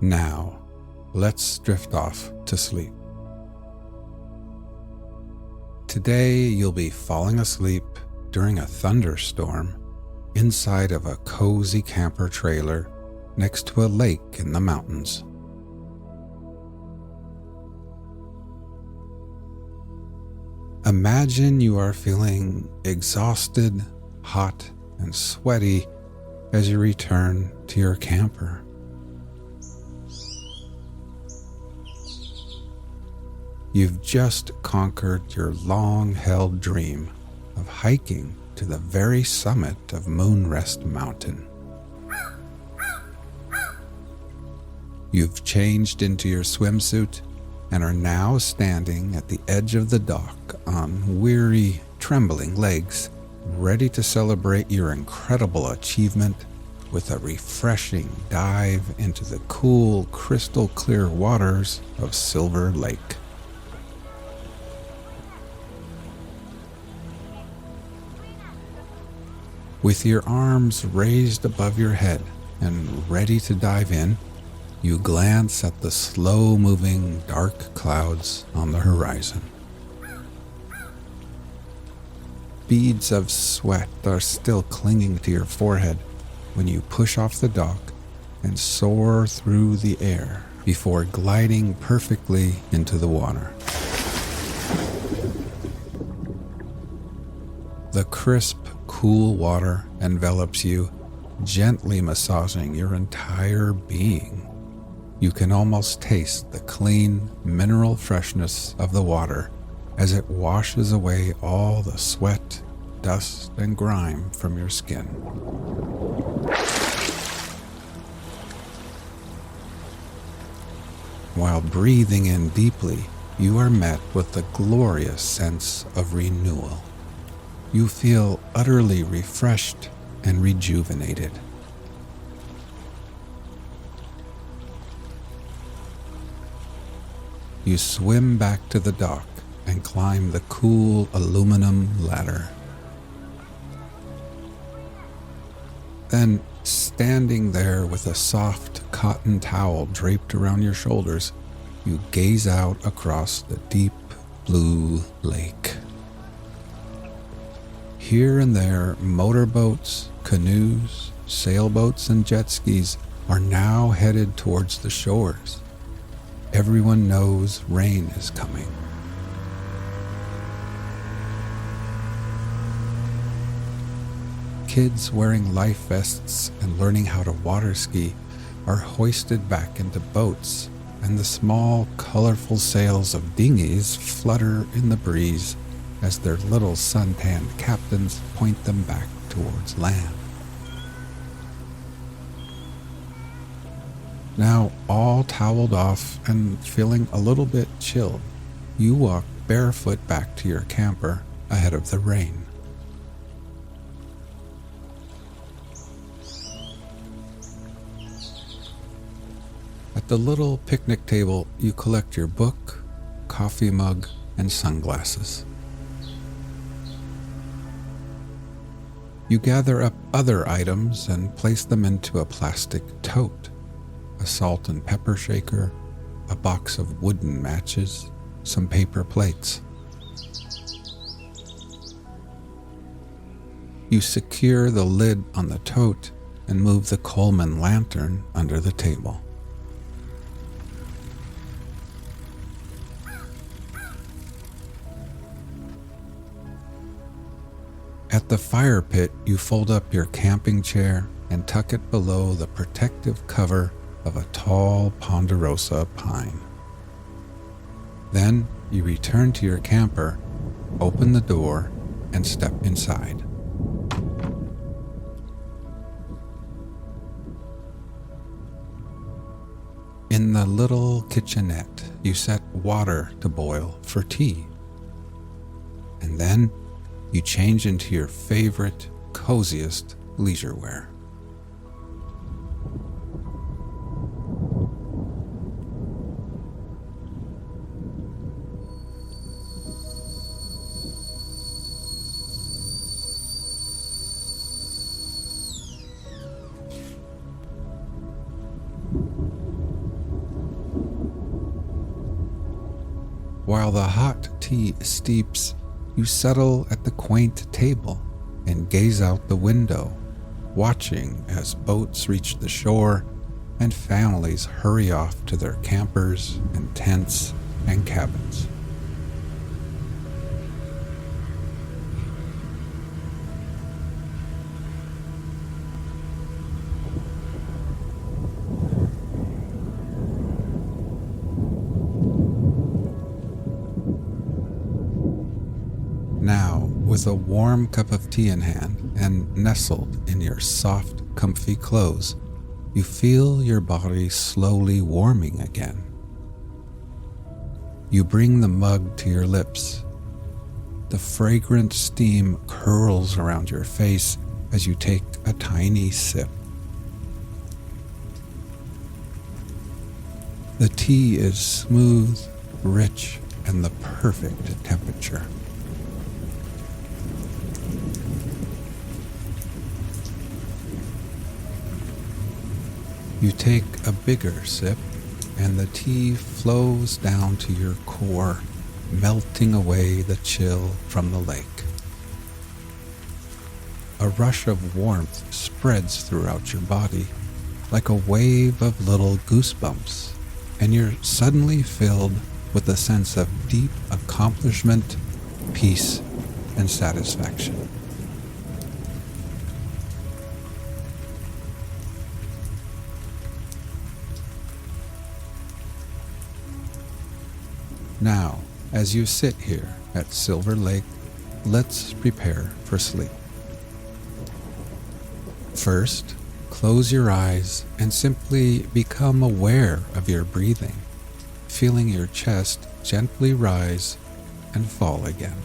Now, let's drift off to sleep. Today, you'll be falling asleep during a thunderstorm inside of a cozy camper trailer next to a lake in the mountains. Imagine you are feeling exhausted, hot, and sweaty as you return to your camper. You've just conquered your long-held dream of hiking to the very summit of Moonrest Mountain. You've changed into your swimsuit and are now standing at the edge of the dock on weary, trembling legs, ready to celebrate your incredible achievement with a refreshing dive into the cool, crystal-clear waters of Silver Lake. With your arms raised above your head and ready to dive in, you glance at the slow-moving dark clouds on the horizon. Beads of sweat are still clinging to your forehead when you push off the dock and soar through the air before gliding perfectly into the water. The crisp, cool water envelops you, gently massaging your entire being. You can almost taste the clean, mineral freshness of the water as it washes away all the sweat, dust, and grime from your skin. While breathing in deeply, you are met with the glorious sense of renewal. You feel utterly refreshed and rejuvenated. You swim back to the dock and climb the cool aluminum ladder. Then, standing there with a soft cotton towel draped around your shoulders, you gaze out across the deep blue lake. Here and there, motorboats, canoes, sailboats, and jet skis are now headed towards the shores. Everyone knows rain is coming. Kids wearing life vests and learning how to water ski are hoisted back into boats, and the small, colorful sails of dinghies flutter in the breeze as their little suntanned captains point them back towards land. Now, all toweled off and feeling a little bit chilled, you walk barefoot back to your camper ahead of the rain. At the little picnic table, you collect your book, coffee mug, and sunglasses. You gather up other items and place them into a plastic tote. A salt and pepper shaker, a box of wooden matches, some paper plates. You secure the lid on the tote and move the Coleman lantern under the table. At the fire pit, you fold up your camping chair and tuck it below the protective cover of a tall ponderosa pine. Then you return to your camper, open the door, and step inside. In the little kitchenette, you set water to boil for tea. And then you change into your favorite, coziest leisure wear. while the hot tea steeps, you settle at the quaint table and gaze out the window, watching as boats reach the shore and families hurry off to their campers and tents and cabins. Now, with a warm cup of tea in hand and nestled in your soft, comfy clothes, you feel your body slowly warming again. You bring the mug to your lips. The fragrant steam curls around your face as you take a tiny sip. The tea is smooth, rich, and the perfect temperature. You take a bigger sip, and the tea flows down to your core, melting away the chill from the lake. A rush of warmth spreads throughout your body, like a wave of little goosebumps, and you're suddenly filled with a sense of deep accomplishment, peace, and satisfaction. Now, as you sit here at Silver Lake, let's prepare for sleep. First, close your eyes and simply become aware of your breathing, feeling your chest gently rise and fall again.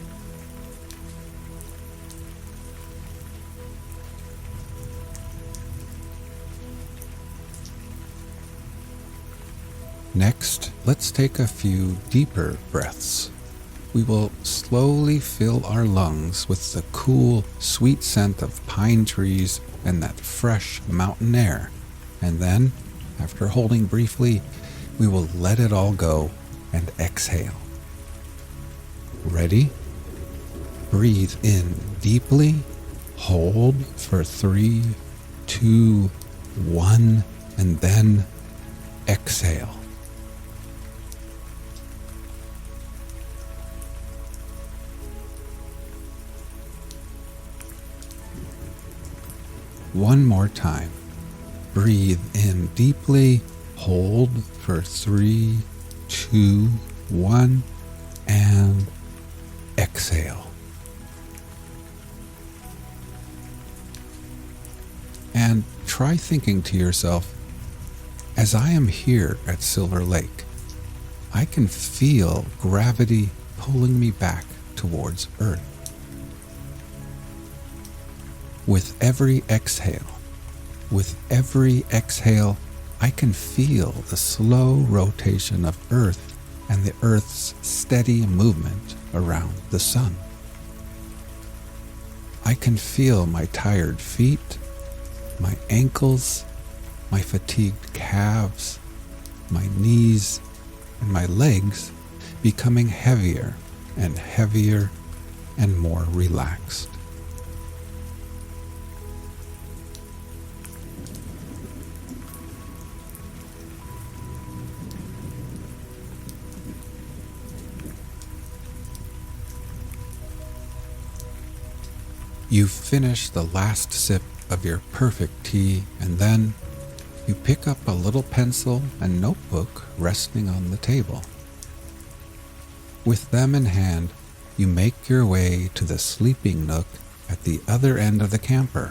Next, let's take a few deeper breaths. We will slowly fill our lungs with the cool, sweet scent of pine trees and that fresh mountain air. And then, after holding briefly, we will let it all go and exhale. Ready? Breathe in deeply, hold for 3, 2, 1, and then exhale. One more time. Breathe in deeply, hold for 3, 2, 1, and exhale. And try thinking to yourself, as I am here at Silver Lake, I can feel gravity pulling me back towards Earth. With every exhale, I can feel the slow rotation of Earth and the Earth's steady movement around the sun. I can feel my tired feet, my ankles, my fatigued calves, my knees, and my legs becoming heavier and heavier and more relaxed. You finish the last sip of your perfect tea, and then you pick up a little pencil and notebook resting on the table. With them in hand, you make your way to the sleeping nook at the other end of the camper,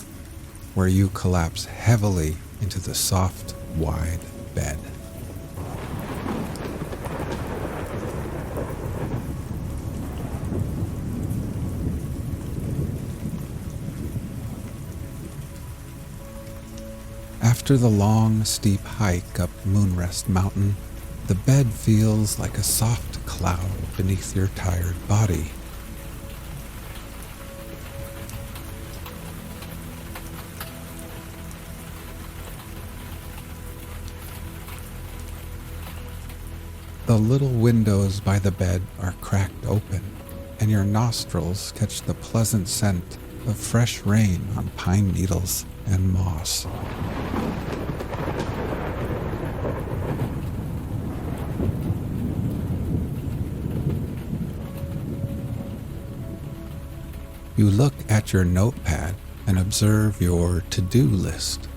where you collapse heavily into the soft, wide bed. After the long, steep hike up Moonrest Mountain, the bed feels like a soft cloud beneath your tired body. The little windows by the bed are cracked open, and your nostrils catch the pleasant scent of fresh rain on pine needles and moss. You look at your notepad and observe your to-do list.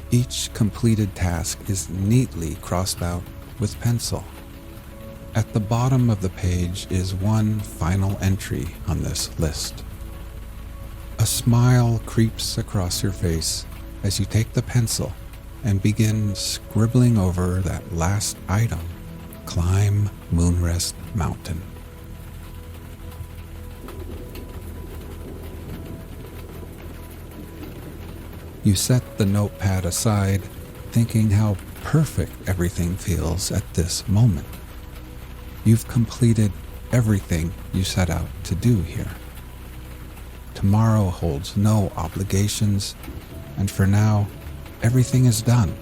Each completed task is neatly crossed out with pencil. At the bottom of the page is one final entry on this list. A smile creeps across your face as you take the pencil and begin scribbling over that last item: climb Moonrest Mountain. You set the notepad aside, thinking how perfect everything feels at this moment. You've completed everything you set out to do here. Tomorrow holds no obligations, and for now, everything is done,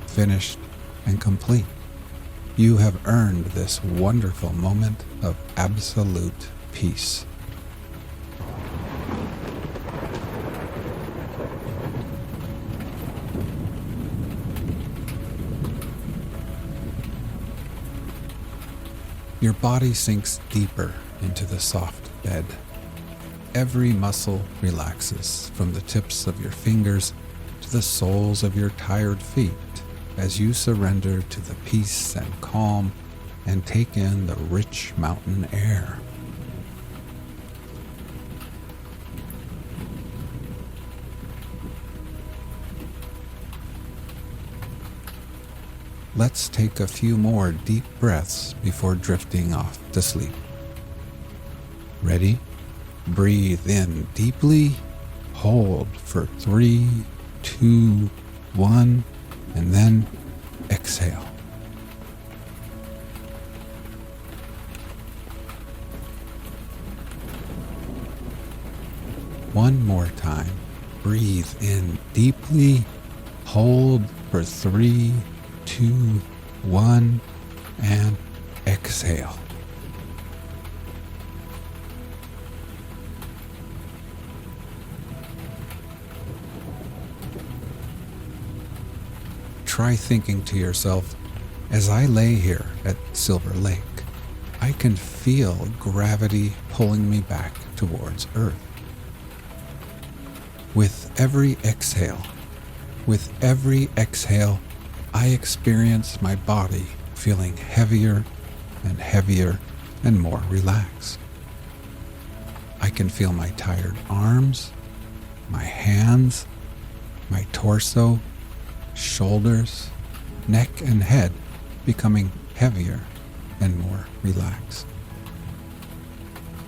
finished, and complete. You have earned this wonderful moment of absolute peace. Your body sinks deeper into the soft bed. Every muscle relaxes from the tips of your fingers to the soles of your tired feet as you surrender to the peace and calm and take in the rich mountain air. Let's take a few more deep breaths before drifting off to sleep. Ready? Breathe in deeply, hold for 3, 2, 1, and then exhale. One more time. Breathe in deeply, hold for 3, 2, 1, and exhale. Try thinking to yourself, as I lay here at Silver Lake, I can feel gravity pulling me back towards Earth. With every exhale, I experience my body feeling heavier and heavier and more relaxed. I can feel my tired arms, my hands, my torso, shoulders, neck, and head becoming heavier and more relaxed.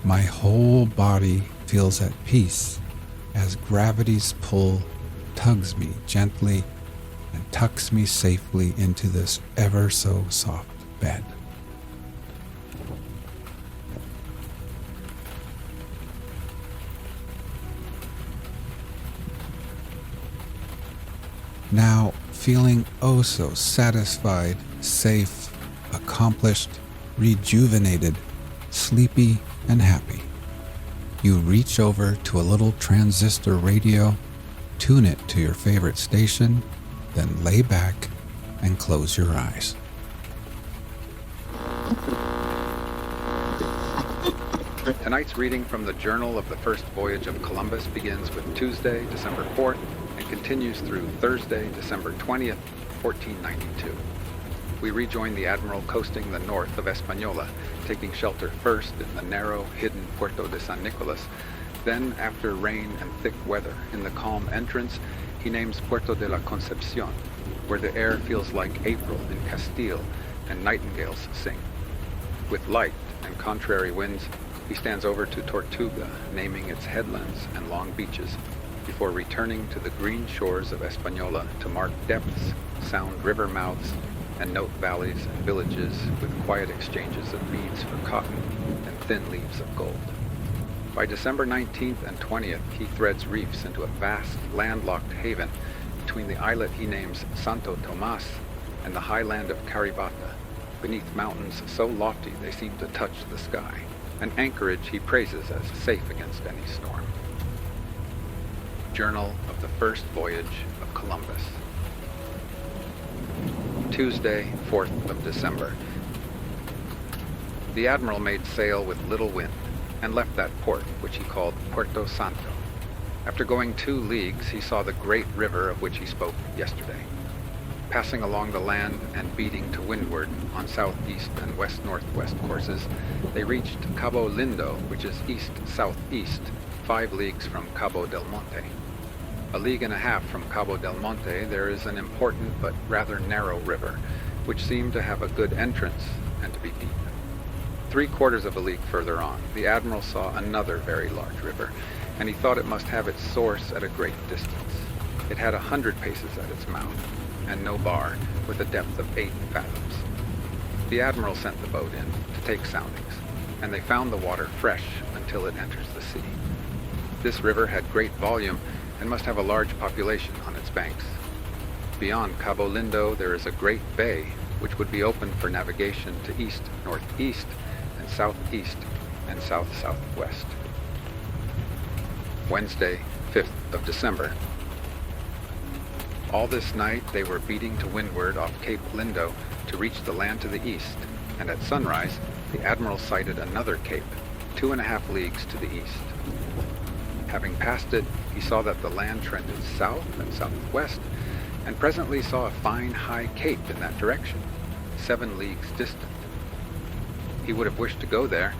My whole body feels at peace as gravity's pull tugs me gently and tucks me safely into this ever so soft bed. Now, feeling oh so satisfied, safe, accomplished, rejuvenated, sleepy, and happy, you reach over to a little transistor radio, tune it to your favorite station, then lay back and close your eyes. Tonight's reading from the Journal of the First Voyage of Columbus begins with Tuesday, December 4th, and continues through Thursday, December 20th, 1492. We rejoin the admiral coasting the north of Española, taking shelter first in the narrow, hidden Puerto de San Nicolas. Then, after rain and thick weather in the calm entrance, he names Puerto de la Concepcion, where the air feels like April in Castile and nightingales sing. With light and contrary winds, he stands over to Tortuga, naming its headlands and long beaches, before returning to the green shores of Española to mark depths, sound river mouths, and note valleys and villages with quiet exchanges of beads for cotton and thin leaves of gold. By December 19th and 20th, he threads reefs into a vast, landlocked haven between the islet he names Santo Tomas and the highland of Caribata, beneath mountains so lofty they seem to touch the sky, an anchorage he praises as safe against any storm. Journal of the First Voyage of Columbus. Tuesday, 4th of December. The admiral made sail with little wind, and left that port, which he called Puerto Santo. After going 2 leagues, he saw the great river of which he spoke yesterday. Passing along the land and beating to windward on southeast and west-northwest courses, they reached Cabo Lindo, which is east-southeast, 5 leagues from Cabo del Monte. A league and a half from Cabo del Monte, there is an important but rather narrow river, which seemed to have a good entrance and to be deep. 3/4 of a league further on, the admiral saw another very large river, and he thought it must have its source at a great distance. It had 100 paces at its mouth, and no bar, with a depth of 8 fathoms. The admiral sent the boat in to take soundings, and they found the water fresh until it enters the sea. This river had great volume and must have a large population on its banks. Beyond Cabo Lindo there is a great bay, which would be open for navigation to east-northeast and southeast and south-southwest. Wednesday, 5th of December. All this night they were beating to windward off Cape Lindo to reach the land to the east, and at sunrise the admiral sighted another cape, 2½ leagues to the east. Having passed it, he saw that the land trended south and southwest, and presently saw a fine high cape in that direction, 7 leagues distant. He would have wished to go there,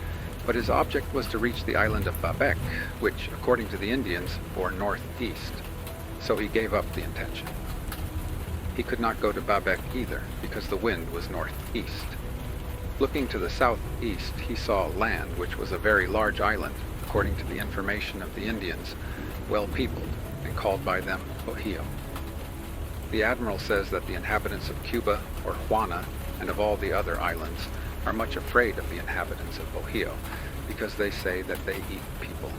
but his object was to reach the island of Babec, which, according to the Indians, bore northeast, so he gave up the intention. He could not go to Babec either, because the wind was northeast. Looking to the southeast, he saw land, which was a very large island, according to the information of the Indians, well peopled, and called by them Bohio. The admiral says that the inhabitants of Cuba, or Juana, and of all the other islands, are much afraid of the inhabitants of Bohio, because they say that they eat people.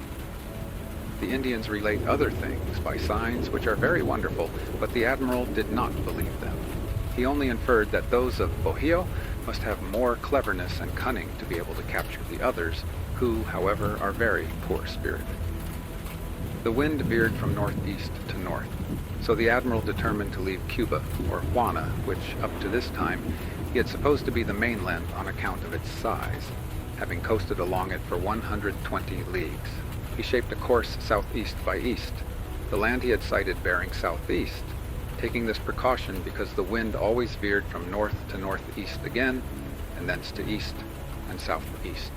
The Indians relate other things by signs which are very wonderful, but the admiral did not believe them. He only inferred that those of Bohio must have more cleverness and cunning to be able to capture the others, who, however, are very poor-spirited. The wind veered from northeast to north, so the admiral determined to leave Cuba, or Juana, which, up to this time, he had supposed to be the mainland on account of its size, having coasted along it for 120 leagues. He shaped a course southeast by east, the land he had sighted bearing southeast, taking this precaution because the wind always veered from north to northeast again, and thence to east and southeast.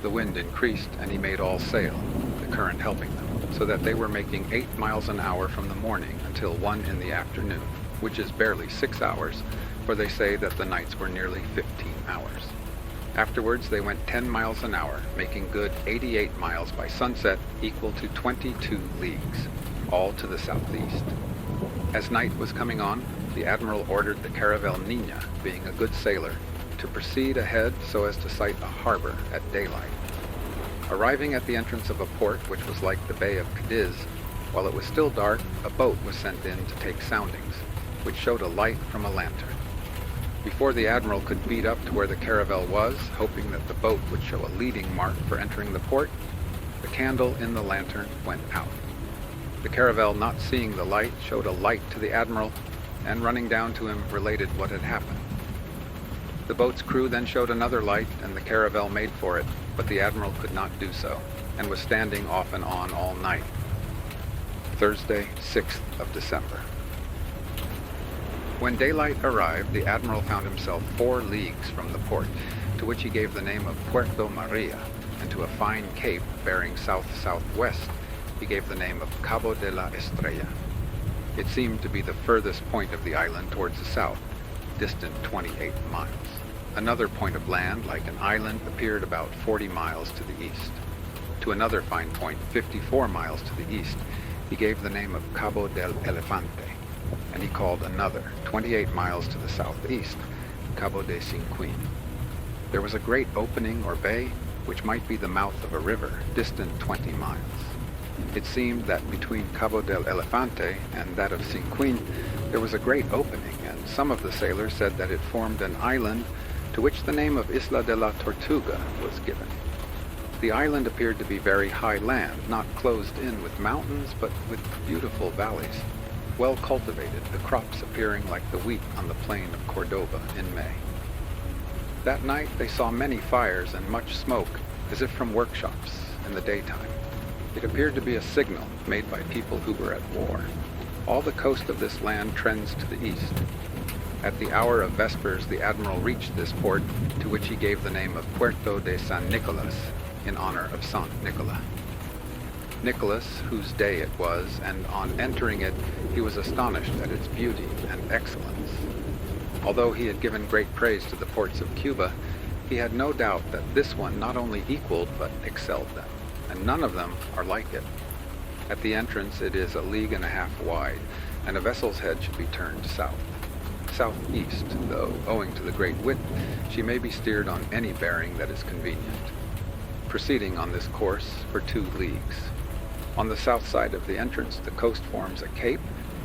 The wind increased, and he made all sail, the current helping them, so that they were making 8 miles an hour from the morning until 1 in the afternoon, which is barely 6 hours, for they say that the nights were nearly 15 hours. Afterwards they went 10 miles an hour, making good 88 miles by sunset, equal to 22 leagues, all to the southeast. As night was coming on, the admiral ordered the caravel Nina, being a good sailor, to proceed ahead so as to sight a harbor at daylight. Arriving at the entrance of a port which was like the Bay of Cadiz, while it was still dark, a boat was sent in to take soundings, which showed a light from a lantern. Before the admiral could beat up to where the caravel was, hoping that the boat would show a leading mark for entering the port, the candle in the lantern went out. The caravel, not seeing the light, showed a light to the admiral, and running down to him, related what had happened. The boat's crew then showed another light, and the caravel made for it, but the admiral could not do so, and was standing off and on all night. Thursday, 6th of December. When daylight arrived, the admiral found himself 4 leagues from the port, to which he gave the name of Puerto Maria, and to a fine cape bearing south-southwest he gave the name of Cabo de la Estrella. It seemed to be the furthest point of the island towards the south, distant 28 miles. Another point of land, like an island, appeared about 40 miles to the east. To another fine point, 54 miles to the east, he gave the name of Cabo del Elefante, and he called another, 28 miles to the southeast, Cabo de Cinquin. There was a great opening or bay, which might be the mouth of a river, distant 20 miles. It seemed that between Cabo del Elefante and that of 'Cinquin, there was a great opening, and some of the sailors said that it formed an island, which might be the mouth of a river, distant 20 miles. It seemed that between Cabo del Elefante and that of 'Cinquin, there was a great opening, and some of the sailors said that it formed an island, which might be the mouth of a river, distant 20 miles. to which the name of Isla de la Tortuga was given. The island appeared to be very high land, not closed in with mountains, but with beautiful valleys, well cultivated, the crops appearing like the wheat on the plain of Cordova in May. That night they saw many fires and much smoke, as if from workshops in the daytime. It appeared to be a signal made by people who were at war. All the coast of this land trends to the east. At the hour of vespers, the admiral reached this port, to which he gave the name of Puerto de San Nicolas, in honor of Saint Nicola. Nicholas, whose day it was, and on entering it, he was astonished at its beauty and excellence. Although he had given great praise to the ports of Cuba, he had no doubt that this one not only equaled but excelled them, and none of them are like it. At the entrance it is 1.5 leagues wide, and a vessel's head should be turned southeast, though, owing to the great width, she may be steered on any bearing that is convenient, proceeding on this course for 2 leagues. On the south side of the entrance the coast forms a cape,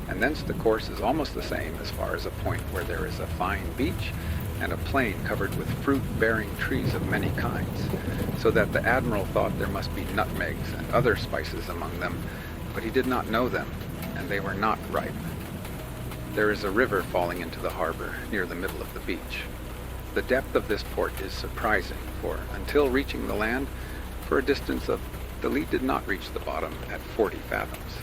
and thence the course is almost the same as far as a point where there is a fine beach and a plain covered with fruit-bearing trees of many kinds, so that the admiral thought there must be nutmegs and other spices among them, but he did not know them, and they were not ripe. There is a river falling into the harbor near the middle of the beach. The depth of this port is surprising, for until reaching the land, for a distance of, the lead did not reach the bottom at 40 fathoms,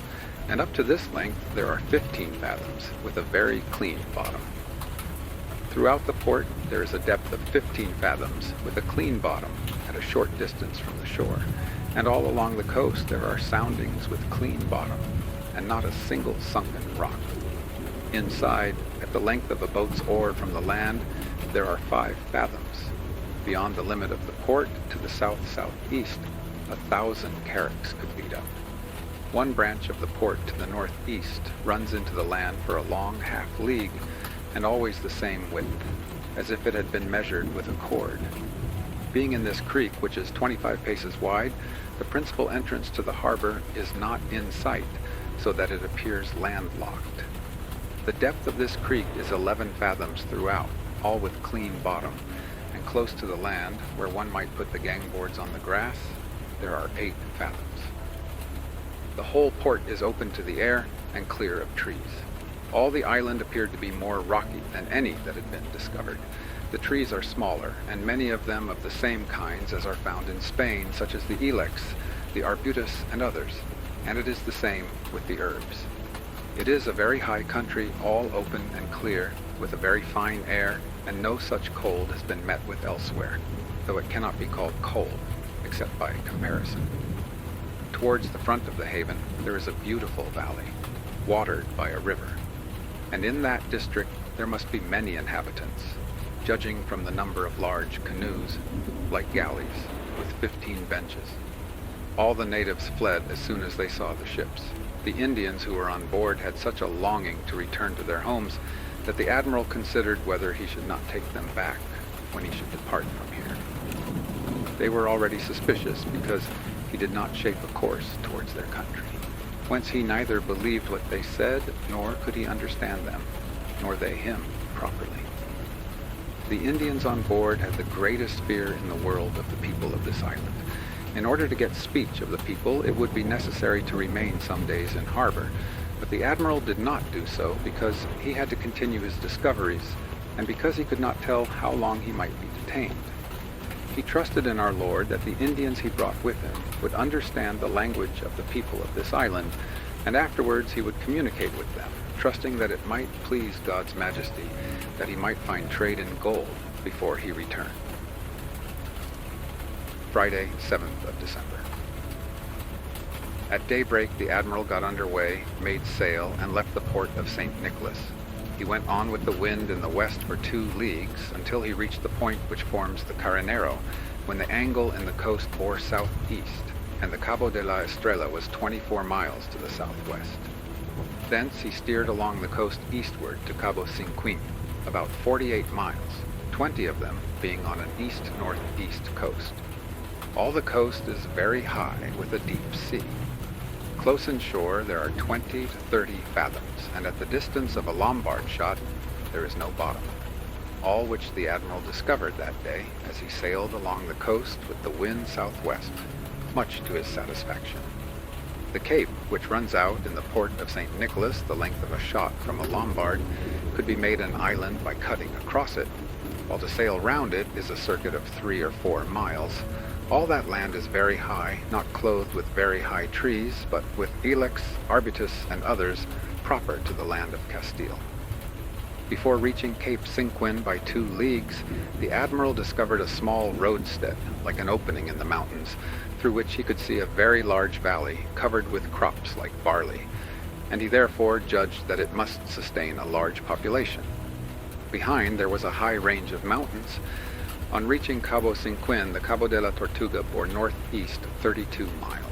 and up to this length there are 15 fathoms, with a very clean bottom. Throughout the port there is a depth of 15 fathoms, with a clean bottom at a short distance from the shore, and all along the coast there are soundings with clean bottom, and not a single sunken rock. Inside, at the length of a boat's oar from the land, there are 5 fathoms. Beyond the limit of the port, to the south-southeast, 1,000 carracks could lead up. One branch of the port to the northeast runs into the land for a long half-league, and always the same width, as if it had been measured with a cord. Being in this creek, which is 25 paces wide, the principal entrance to the harbor is not in sight, so that it appears landlocked. The depth of this creek is 11 fathoms throughout, all with clean bottom, and close to the land, where one might put the gangboards on the grass, there are 8 fathoms. The whole port is open to the air and clear of trees. All the island appeared to be more rocky than any that had been discovered. The trees are smaller, and many of them of the same kinds as are found in Spain, such as the ilex, the arbutus, and others, and it is the same with the herbs. It is a very high country, all open and clear, with a very fine air, and no such cold has been met with elsewhere, though it cannot be called cold, except by comparison. Towards the front of the haven there is a beautiful valley, watered by a river, and in that district there must be many inhabitants, judging from the number of large canoes, like galleys, with 15 benches. All the natives fled as soon as they saw the ships. The Indians who were on board had such a longing to return to their homes that the admiral considered whether he should not take them back when he should depart from here. They were already suspicious because he did not shape a course towards their country, whence he neither believed what they said, nor could he understand them, nor they him properly. The Indians on board had the greatest fear in the world of the people of this island. In order to get speech of the people, it would be necessary to remain some days in harbor, but the admiral did not do so because he had to continue his discoveries, and because he could not tell how long he might be detained. He trusted in our Lord that the Indians he brought with him would understand the language of the people of this island, and afterwards he would communicate with them, trusting that it might please God's majesty that he might find trade in gold before he returned. Friday, 7th of December. At daybreak the admiral got under way, made sail, and left the port of St. Nicholas. He went on with the wind in the west for 2 leagues until he reached the point which forms the Carenero, when the angle in the coast bore southeast, and the Cabo de la Estrella was 24 miles to the southwest. Thence he steered along the coast eastward to Cabo Cinquin, about 48 miles, 20 of them being on an east-northeast coast. All the coast is very high with a deep sea. Close inshore there are 20 to 30 fathoms, and at the distance of a Lombard shot there is no bottom. all which the admiral discovered that day as he sailed along the coast with the wind southwest, much to his satisfaction. The cape, which runs out in the port of St. Nicholas the length of a shot from a lombard, could be made an island by cutting across it, while to sail round it is a circuit of 3 or 4 miles. All that land is very high, not clothed with very high trees, but with ilex, arbutus, and others proper to the land of Castile. Before reaching Cape Cinquin by 2 leagues, the admiral discovered a small roadstead, like an opening in the mountains, through which he could see a very large valley covered with crops like barley, and he therefore judged that it must sustain a large population. Behind there was a high range of mountains. On reaching Cabo Cinquin, the Cabo de la Tortuga bore northeast 32 miles.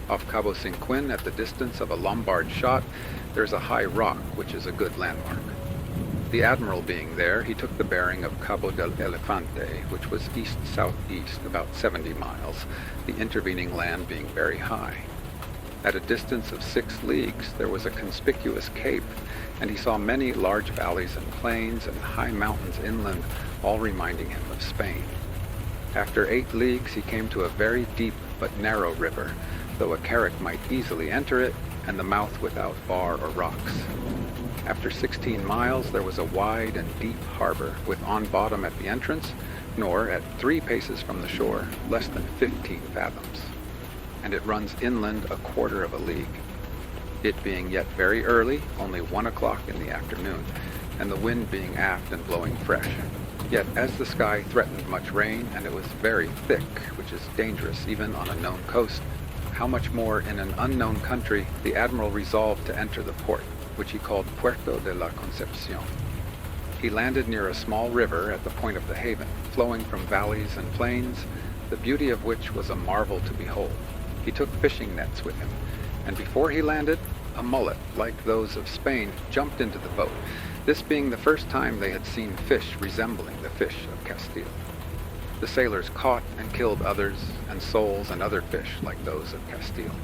Off Cabo Cinquin, at the distance of a lombard shot, there is a high rock which is a good landmark. The admiral being there, he took the bearing of Cabo del Elefante, which was east-southeast, about 70 miles, the intervening land being very high. At a distance of 6 leagues, there was a conspicuous cape, and he saw many large valleys and plains and high mountains inland, all reminding him of Spain. After 8 leagues, he came to a very deep but narrow river, though a carrack might easily enter it, and the mouth without bar or rocks. After 16 miles, there was a wide and deep harbor, with on bottom at the entrance, nor at 3 paces from the shore, less than 15 fathoms, and it runs inland a quarter of a league. It being yet very early, only 1 o'clock in the afternoon, and the wind being aft and blowing fresh. Yet as the sky threatened much rain, and it was very thick, which is dangerous even on a known coast, how much more in an unknown country, the admiral resolved to enter the port, which he called Puerto de la Concepcion. He landed near a small river at the point of the haven, flowing from valleys and plains, the beauty of which was a marvel to behold. He took fishing nets with him, and before he landed, a mullet, like those of Spain, jumped into the boat, this being the first time they had seen fish resembling the fish of Castile. The sailors caught and killed others, and soles and other fish like those of Castile.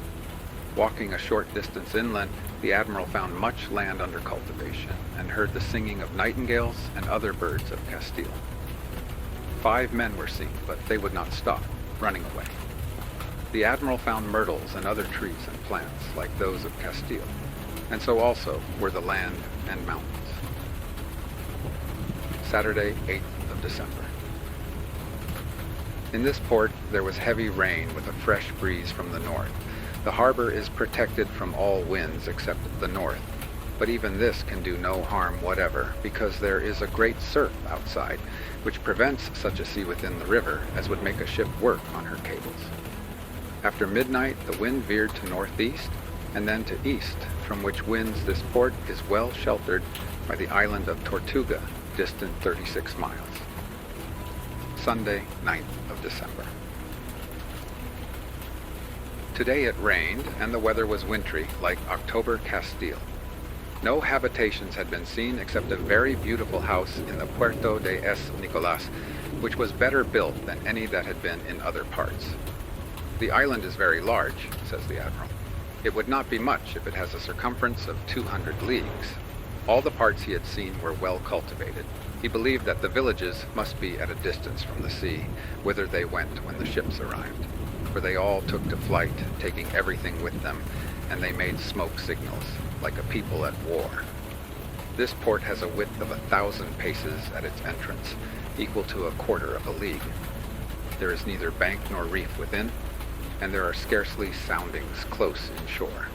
Walking a short distance inland, the admiral found much land under cultivation, and heard the singing of nightingales and other birds of Castile. 5 men were seen, but they would not stop, running away. The admiral found myrtles and other trees and plants like those of Castile, and so also were the land and mountains. Saturday, 8th of December. In this port there was heavy rain with a fresh breeze from the north. The harbor is protected from all winds except the north, but even this can do no harm whatever, because there is a great surf outside, which prevents such a sea within the river as would make a ship work on her cables. After midnight, the wind veered to northeast, and then to east, from which winds this port is well sheltered by the island of Tortuga, distant 36 miles. Sunday, 9th of December. Today it rained, and the weather was wintry, like October Castile. No habitations had been seen except a very beautiful house in the Puerto de S. Nicolas, which was better built than any that had been in other parts. The island is very large, says the admiral. It would not be much if it has a circumference of 200 leagues. All the parts he had seen were well cultivated. He believed that the villages must be at a distance from the sea, whither they went when the ships arrived, for they all took to flight, taking everything with them, and they made smoke signals, like a people at war. This port has a width of 1,000 paces at its entrance, equal to a quarter of a league. There is neither bank nor reef within, and there are scarcely soundings close inshore.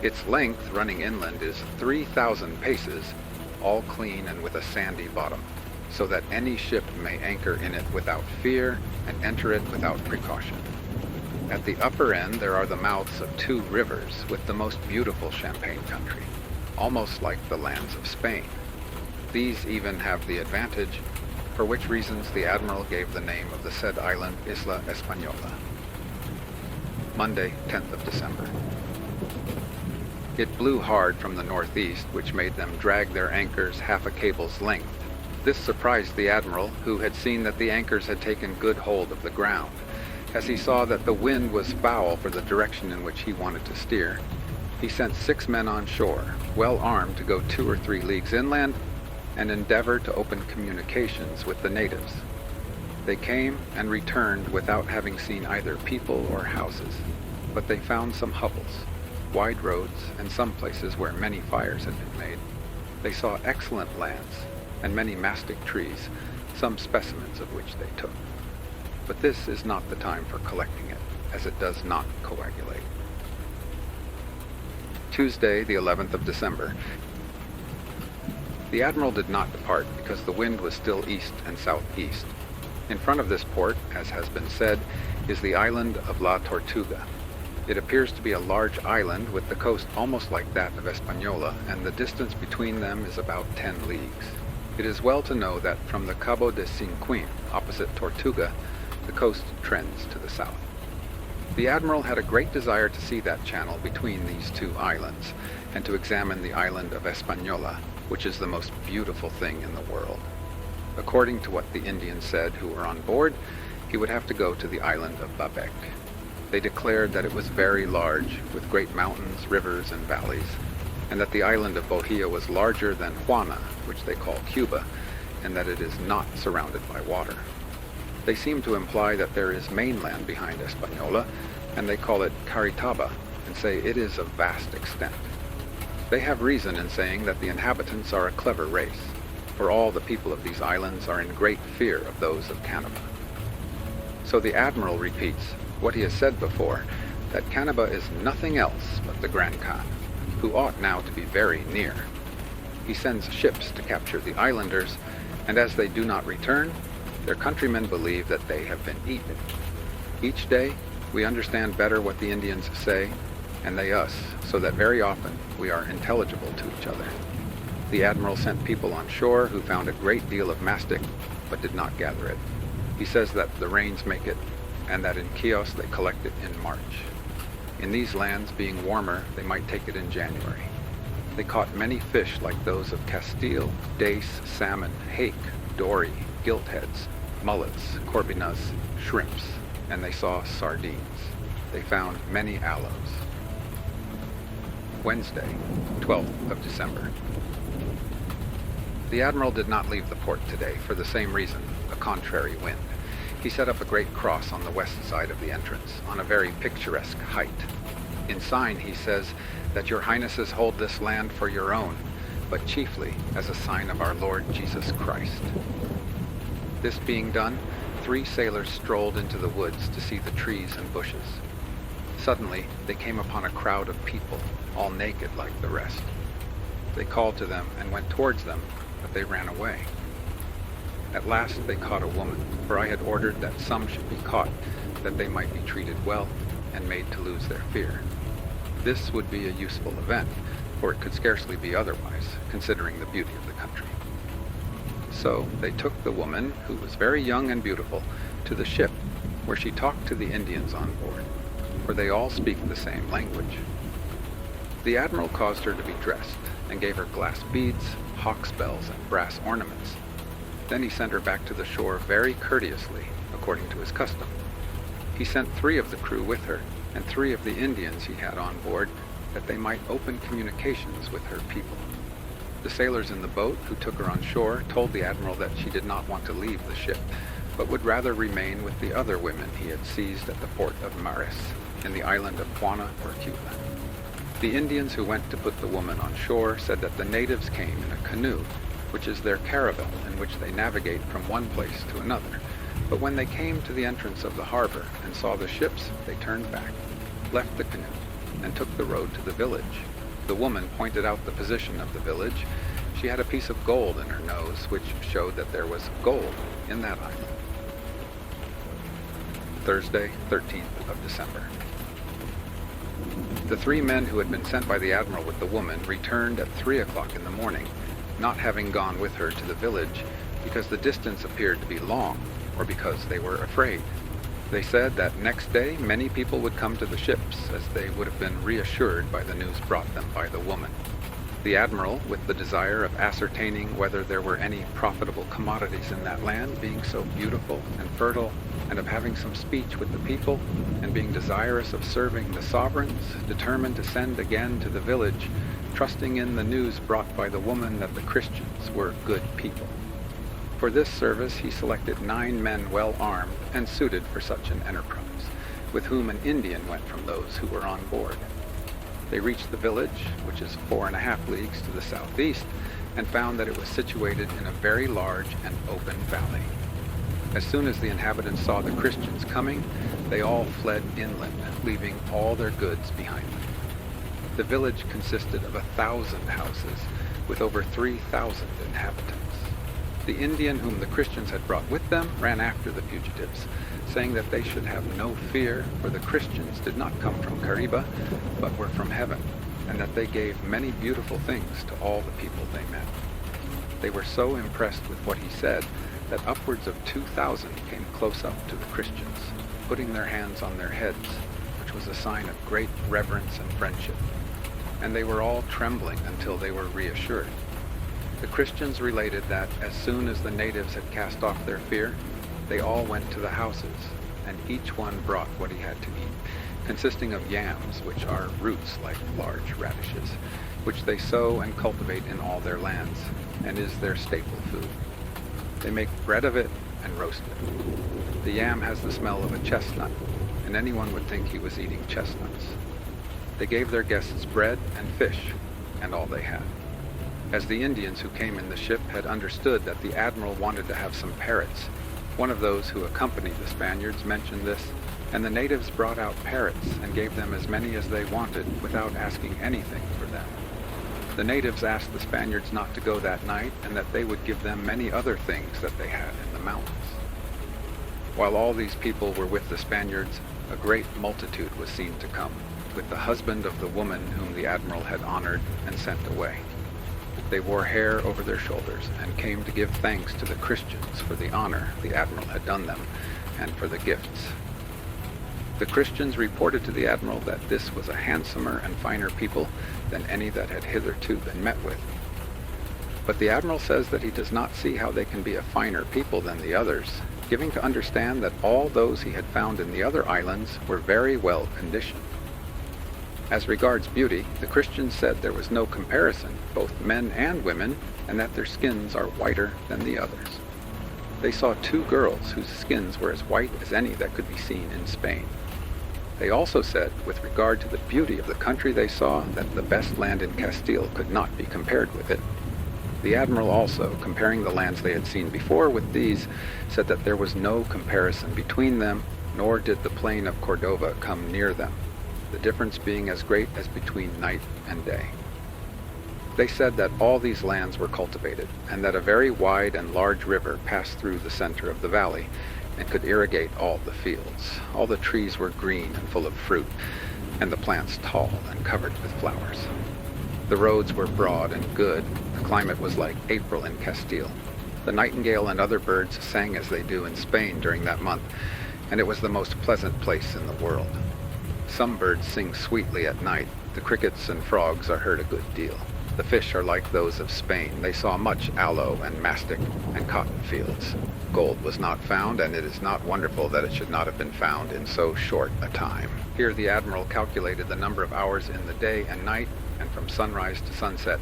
Its length running inland is 3,000 paces, all clean and with a sandy bottom, so that any ship may anchor in it without fear and enter it without precaution. At the upper end there are the mouths of 2 rivers with the most beautiful champagne country, almost like the lands of Spain. These even have the advantage, for which reasons the admiral gave the name of the said island Isla Española. Monday, 10th of December. It blew hard from the northeast, which made them drag their anchors half a cable's length. This surprised the admiral, who had seen that the anchors had taken good hold of the ground. As he saw that the wind was foul for the direction in which he wanted to steer, he sent 6 men on shore, well armed, to go 2 or 3 leagues inland and endeavor to open communications with the natives. They came and returned without having seen either people or houses, but they found some hovels, wide roads, and some places where many fires had been made. They saw excellent lands and many mastic trees, some specimens of which they took. But this is not the time for collecting it, as it does not coagulate. Tuesday, the 11th of December. The admiral did not depart because the wind was still east and southeast. In front of this port, as has been said, is the island of La Tortuga. It appears to be a large island with the coast almost like that of Hispaniola, and the distance between them is about 10 leagues. It is well to know that from the Cabo de Cinquin, opposite Tortuga, the coast trends to the south. The admiral had a great desire to see that channel between these two islands, and to examine the island of Hispaniola, which is the most beautiful thing in the world. According to what the Indians said who were on board, he would have to go to the island of Babec. They declared that it was very large, with great mountains, rivers, and valleys, and that the island of Bohia was larger than Juana, which they call Cuba, and that it is not surrounded by water. They seem to imply that there is mainland behind Hispaniola, and they call it Caritaba, and say it is of vast extent. They have reason in saying that the inhabitants are a clever race, for all the people of these islands are in great fear of those of Canaba. So the admiral repeats what he has said before, that Canaba is nothing else but the Grand Khan, who ought now to be very near. He sends ships to capture the islanders, and as they do not return, their countrymen believe that they have been eaten. Each day, we understand better what the Indians say, and they us, so that very often we are intelligible to each other. The admiral sent people on shore who found a great deal of mastic, but did not gather it. He says that the rains make it, and that in Chios they collect it in March. In these lands, being warmer, they might take it in January. They caught many fish like those of Castile, dace, salmon, hake, dory, giltheads, mullets, corbinas, shrimps, and they saw sardines. They found many aloes. Wednesday, 12th of December. The admiral did not leave the port today for the same reason, a contrary wind. He set up a great cross on the west side of the entrance, on a very picturesque height. In sign, he says, that your highnesses hold this land for your own, but chiefly as a sign of our Lord Jesus Christ. This being done, 3 sailors strolled into the woods to see the trees and bushes. Suddenly, they came upon a crowd of people, all naked like the rest. They called to them and went towards them, but they ran away. At last they caught a woman, for I had ordered that some should be caught, that they might be treated well and made to lose their fear. This would be a useful event, for it could scarcely be otherwise, considering the beauty of the country. So they took the woman, who was very young and beautiful, to the ship, where she talked to the Indians on board, for they all speak the same language. The admiral caused her to be dressed, and gave her glass beads, hawk's bells, and brass ornaments. Then he sent her back to the shore very courteously, according to his custom. He sent 3 of the crew with her, and 3 of the Indians he had on board, that they might open communications with her people. The sailors in the boat who took her on shore told the admiral that she did not want to leave the ship, but would rather remain with the other women he had seized at the port of Maris, in the island of Juana or Cuba. The Indians who went to put the woman on shore said that the natives came in a canoe, which is their caravel in which they navigate from one place to another. But when they came to the entrance of the harbor and saw the ships, they turned back, left the canoe, and took the road to the village. The woman pointed out the position of the village. She had a piece of gold in her nose, which showed that there was gold in that island. Thursday, 13th of December. The 3 men who had been sent by the admiral with the woman returned at 3 o'clock in the morning, not having gone with her to the village, because the distance appeared to be long, or because they were afraid. They said that next day many people would come to the ships, as they would have been reassured by the news brought them by the woman. The admiral, with the desire of ascertaining whether there were any profitable commodities in that land, being so beautiful and fertile, and of having some speech with the people, and being desirous of serving the sovereigns, determined to send again to the village, trusting in the news brought by the woman that the Christians were good people. For this service he selected 9 men well armed and suited for such an enterprise, with whom an Indian went from those who were on board. They reached the village, which is 4.5 leagues to the southeast, and found that it was situated in a very large and open valley. As soon as the inhabitants saw the Christians coming, they all fled inland, leaving all their goods behind them. The village consisted of 1,000 houses, with over 3,000 inhabitants. The Indian whom the Christians had brought with them ran after the fugitives, saying that they should have no fear, for the Christians did not come from Cariba, but were from heaven, and that they gave many beautiful things to all the people they met. They were so impressed with what he said that upwards of 2,000 came close up to the Christians, putting their hands on their heads, which was a sign of great reverence and friendship. And they were all trembling until they were reassured. The Christians related that as soon as the natives had cast off their fear, they all went to the houses, and each one brought what he had to eat, consisting of yams, which are roots like large radishes, which they sow and cultivate in all their lands, and is their staple food. They make bread of it and roast it. The yam has the smell of a chestnut, and anyone would think he was eating chestnuts. They gave their guests bread and fish, and all they had. As the Indians who came in the ship had understood that the admiral wanted to have some parrots, one of those who accompanied the Spaniards mentioned this, and the natives brought out parrots and gave them as many as they wanted without asking anything for them. The natives asked the Spaniards not to go that night, and that they would give them many other things that they had in the mountains. While all these people were with the Spaniards, a great multitude was seen to come, with the husband of the woman whom the admiral had honored and sent away. They wore hair over their shoulders and came to give thanks to the Christians for the honor the admiral had done them and for the gifts. The Christians reported to the admiral that this was a handsomer and finer people than any that had hitherto been met with. But the admiral says that he does not see how they can be a finer people than the others, giving to understand that all those he had found in the other islands were very well conditioned. As regards beauty, the Christians said there was no comparison, both men and women, and that their skins are whiter than the others. They saw 2 girls whose skins were as white as any that could be seen in Spain. They also said, with regard to the beauty of the country they saw, that the best land in Castile could not be compared with it. The admiral also, comparing the lands they had seen before with these, said that there was no comparison between them, nor did the plain of Cordova come near them, the difference being as great as between night and day. They said that all these lands were cultivated, and that a very wide and large river passed through the center of the valley, and could irrigate all the fields. All the trees were green and full of fruit, and the plants tall and covered with flowers. The roads were broad and good. The climate was like April in Castile. The nightingale and other birds sang as they do in Spain during that month, and it was the most pleasant place in the world. Some birds sing sweetly at night. The crickets and frogs are heard a good deal. The fish are like those of Spain. They saw much aloe and mastic and cotton fields. Gold was not found, and it is not wonderful that it should not have been found in so short a time. Here the admiral calculated the number of hours in the day and night, and from sunrise to sunset,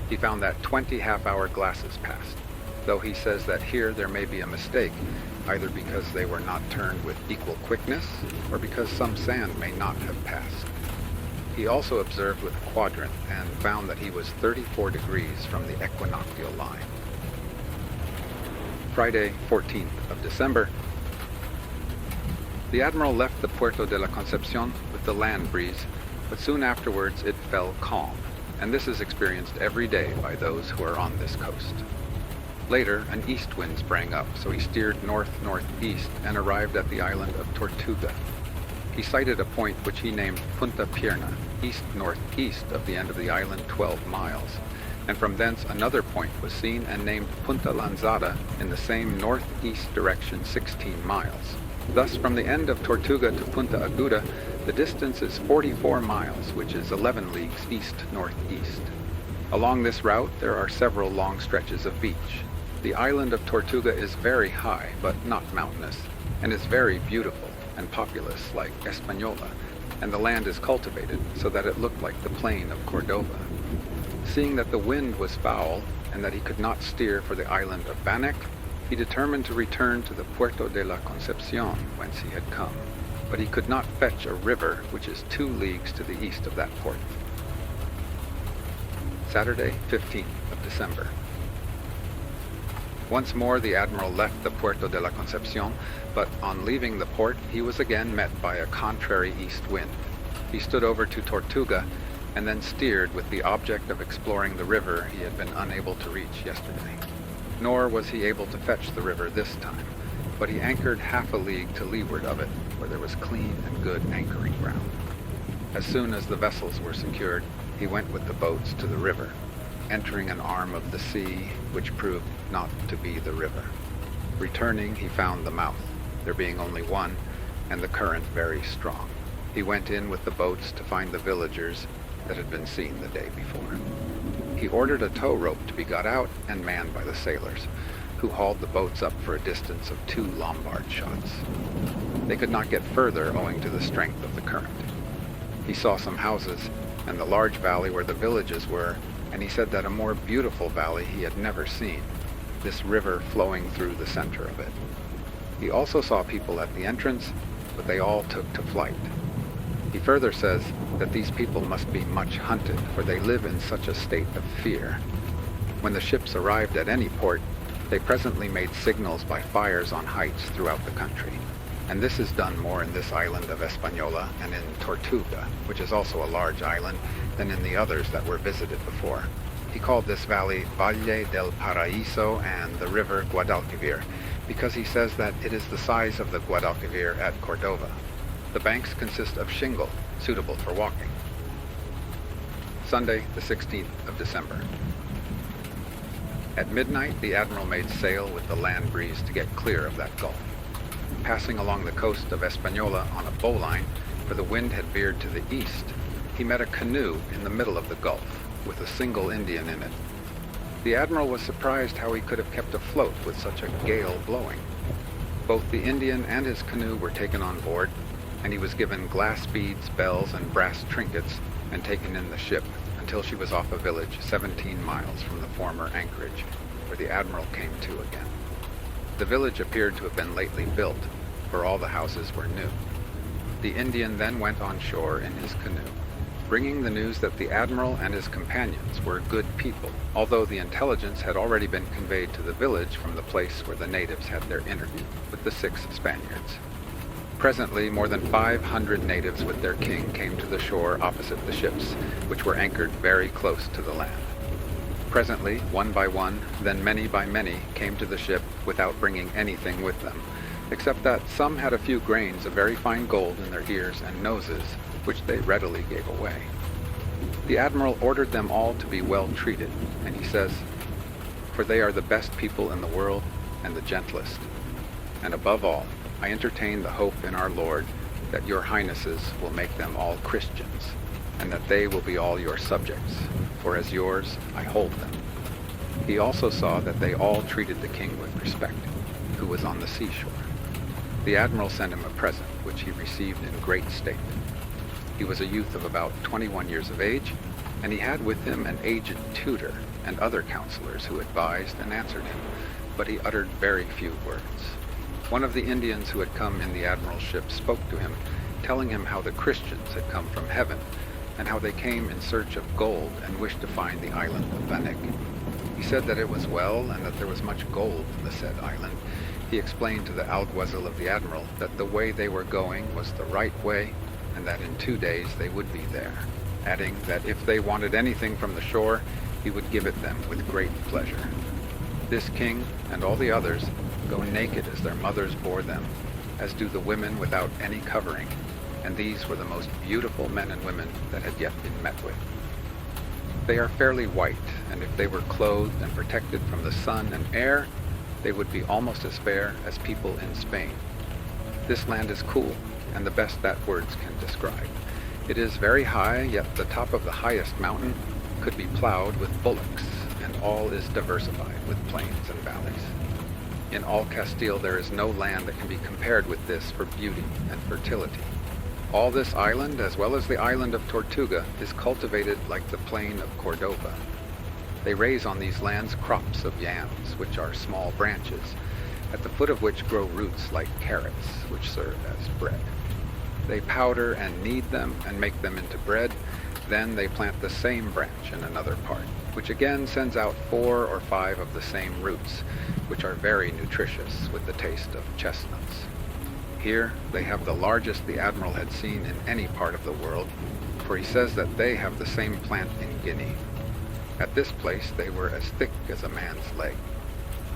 he found that 20 half-hour glasses passed, though he says that here there may be a mistake, either because they were not turned with equal quickness, or because some sand may not have passed. He also observed with a quadrant and found that he was 34 degrees from the equinoctial line. Friday, 14th of December. The admiral left the Puerto de la Concepcion with the land breeze, but soon afterwards it fell calm, and this is experienced every day by those who are on this coast. Later, an east wind sprang up, so he steered north-northeast and arrived at the island of Tortuga. He sighted a point which he named Punta Pierna, east-northeast of the end of the island 12 miles, and from thence another point was seen and named Punta Lanzada in the same northeast direction 16 miles. Thus, from the end of Tortuga to Punta Aguda, the distance is 44 miles, which is 11 leagues east-northeast. Along this route, there are several long stretches of beach. The island of Tortuga is very high, but not mountainous, and is very beautiful and populous like Española, and the land is cultivated so that it looked like the plain of Cordova. Seeing that the wind was foul and that he could not steer for the island of Bannock, he determined to return to the Puerto de la Concepcion, whence he had come. But he could not fetch a river which is 2 leagues to the east of that port. Saturday, 15th of December. Once more the admiral left the Puerto de la Concepcion, but on leaving the port he was again met by a contrary east wind. He stood over to Tortuga and then steered with the object of exploring the river he had been unable to reach yesterday. Nor was he able to fetch the river this time, but he anchored half a league to leeward of it, where there was clean and good anchoring ground. As soon as the vessels were secured, he went with the boats to the river, entering an arm of the sea which proved not to be the river. Returning, he found the mouth, there being only one, and the current very strong. He went in with the boats to find the villagers that had been seen the day before. He ordered a tow rope to be got out and manned by the sailors, who hauled the boats up for a distance of 2 Lombard shots. They could not get further owing to the strength of the current. He saw some houses and the large valley where the villages were, and he said that a more beautiful valley he had never seen, this river flowing through the center of it. He also saw people at the entrance, but they all took to flight. He further says that these people must be much hunted, for they live in such a state of fear. When the ships arrived at any port, they presently made signals by fires on heights throughout the country. And this is done more in this island of Hispaniola and in Tortuga, which is also a large island, than in the others that were visited before. He called this valley Valle del Paraíso and the river Guadalquivir, because he says that it is the size of the Guadalquivir at Cordova. The banks consist of shingle, suitable for walking. Sunday, the 16th of December. At midnight, the admiral made sail with the land breeze to get clear of that gulf. Passing along the coast of Hispaniola on a bowline, for the wind had veered to the east, he met a canoe in the middle of the gulf, with a single Indian in it. The admiral was surprised how he could have kept afloat with such a gale blowing. Both the Indian and his canoe were taken on board, and he was given glass beads, bells, and brass trinkets, and taken in the ship, until she was off a village 17 miles from the former anchorage, where the admiral came to again. The village appeared to have been lately built, for all the houses were new. The Indian then went on shore in his canoe, bringing the news that the admiral and his companions were good people, although the intelligence had already been conveyed to the village from the place where the natives had their interview with the 6 Spaniards. Presently, more than 500 natives with their king came to the shore opposite the ships, which were anchored very close to the land. Presently, one by one, then many by many, came to the ship without bringing anything with them, except that some had a few grains of very fine gold in their ears and noses, which they readily gave away. The admiral ordered them all to be well treated, and he says, "For they are the best people in the world and the gentlest. And above all, I entertain the hope in our Lord that your highnesses will make them all Christians, and that they will be all your subjects, for as yours I hold them." He also saw that they all treated the king with respect, who was on the seashore. The admiral sent him a present, which he received in great state. He was a youth of about 21 years of age, and he had with him an aged tutor and other counselors who advised and answered him, but he uttered very few words. One of the Indians who had come in the admiral's ship spoke to him, telling him how the Christians had come from heaven, and how they came in search of gold and wished to find the island of Bannock. He said that it was well, and that there was much gold in the said island. He explained to the alguazil of the admiral that the way they were going was the right way, and that in 2 days they would be there, adding that if they wanted anything from the shore, he would give it them with great pleasure. This king, and all the others, go naked as their mothers bore them, as do the women without any covering, and these were the most beautiful men and women that had yet been met with. They are fairly white, and if they were clothed and protected from the sun and air, they would be almost as fair as people in Spain. This land is cool, and the best that words can describe. It is very high, yet the top of the highest mountain could be plowed with bullocks, and all is diversified with plains and valleys. In all Castile there is no land that can be compared with this for beauty and fertility. All this island, as well as the island of Tortuga, is cultivated like the plain of Cordova, They raise on these lands crops of yams, which are small branches, at the foot of which grow roots like carrots, which serve as bread. They powder and knead them and make them into bread. Then they plant the same branch in another part, which again sends out 4 or 5 of the same roots, which are very nutritious with the taste of chestnuts. Here they have the largest the admiral had seen in any part of the world, for he says that they have the same plant in Guinea. At this place they were as thick as a man's leg.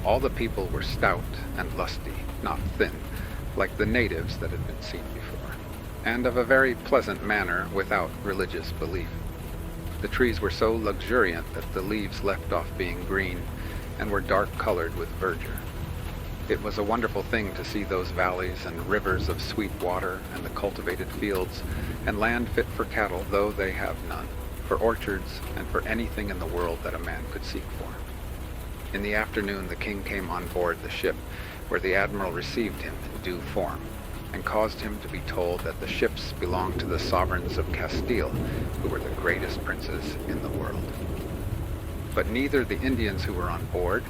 All the people were stout and lusty, not thin, like the natives that had been seen before, and of a very pleasant manner without religious belief. The trees were so luxuriant that the leaves left off being green and were dark-colored with verdure. It was a wonderful thing to see those valleys and rivers of sweet water and the cultivated fields and land fit for cattle, though they have none, for orchards and for anything in the world that a man could seek for. In the afternoon the king came on board the ship, where the admiral received him in due form, and caused him to be told that the ships belonged to the sovereigns of Castile, who were the greatest princes in the world. But neither the Indians who were on board,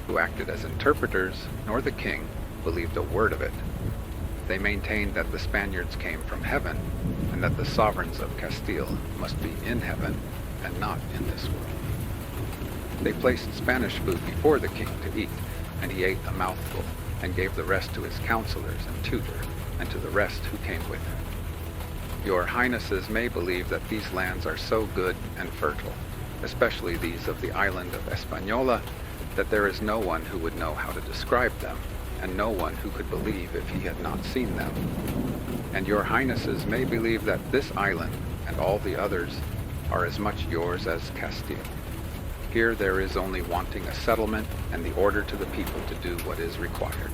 who acted as interpreters, nor the king believed a word of it. They maintained that the Spaniards came from heaven, and that the sovereigns of Castile must be in heaven and not in this world. They placed Spanish food before the king to eat, and he ate a mouthful, and gave the rest to his counselors and tutor, and to the rest who came with him. Your highnesses may believe that these lands are so good and fertile, especially these of the island of Hispaniola, that there is no one who would know how to describe them, and no one who could believe if he had not seen them. And your highnesses may believe that this island, and all the others, are as much yours as Castile. Here there is only wanting a settlement and the order to the people to do what is required.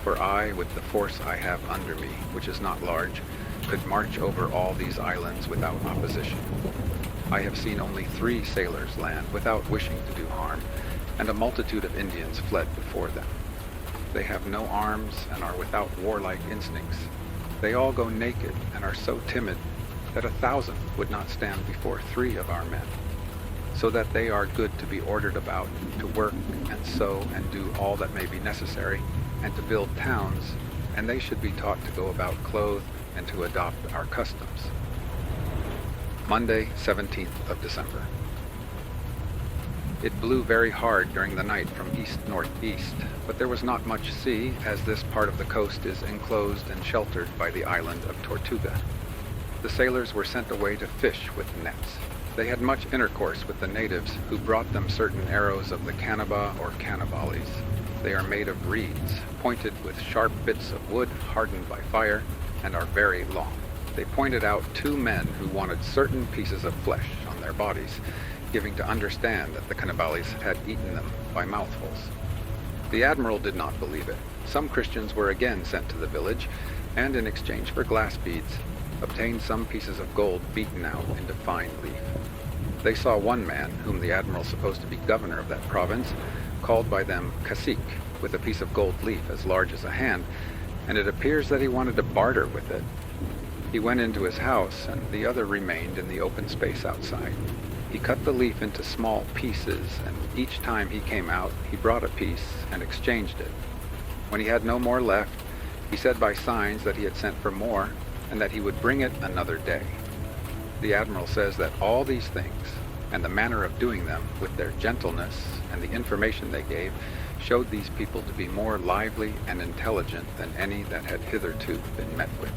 For I, with the force I have under me, which is not large, could march over all these islands without opposition. I have seen only 3 sailors land without wishing to do harm, and a multitude of Indians fled before them. They have no arms and are without warlike instincts. They all go naked and are so timid that 1,000 would not stand before 3 of our men, so that they are good to be ordered about, to work and sow and do all that may be necessary, and to build towns, and they should be taught to go about clothed and to adopt our customs. Monday, 17th of December. It blew very hard during the night from east-northeast, but there was not much sea, as this part of the coast is enclosed and sheltered by the island of Tortuga. The sailors were sent away to fish with nets. They had much intercourse with the natives, who brought them certain arrows of the canaba or cannibales. They are made of reeds, pointed with sharp bits of wood hardened by fire, and are very long. They pointed out 2 men who wanted certain pieces of flesh on their bodies, giving to understand that the cannibales had eaten them by mouthfuls. The admiral did not believe it. Some Christians were again sent to the village, and in exchange for glass beads, obtained some pieces of gold beaten out into fine leaf. They saw one man, whom the admiral supposed to be governor of that province, called by them cacique, with a piece of gold leaf as large as a hand, and it appears that he wanted to barter with it. He went into his house, and the other remained in the open space outside. He cut the leaf into small pieces, and each time he came out, he brought a piece and exchanged it. When he had no more left, he said by signs that he had sent for more, and that he would bring it another day. The admiral says that all these things, and the manner of doing them, with their gentleness and the information they gave, showed these people to be more lively and intelligent than any that had hitherto been met with.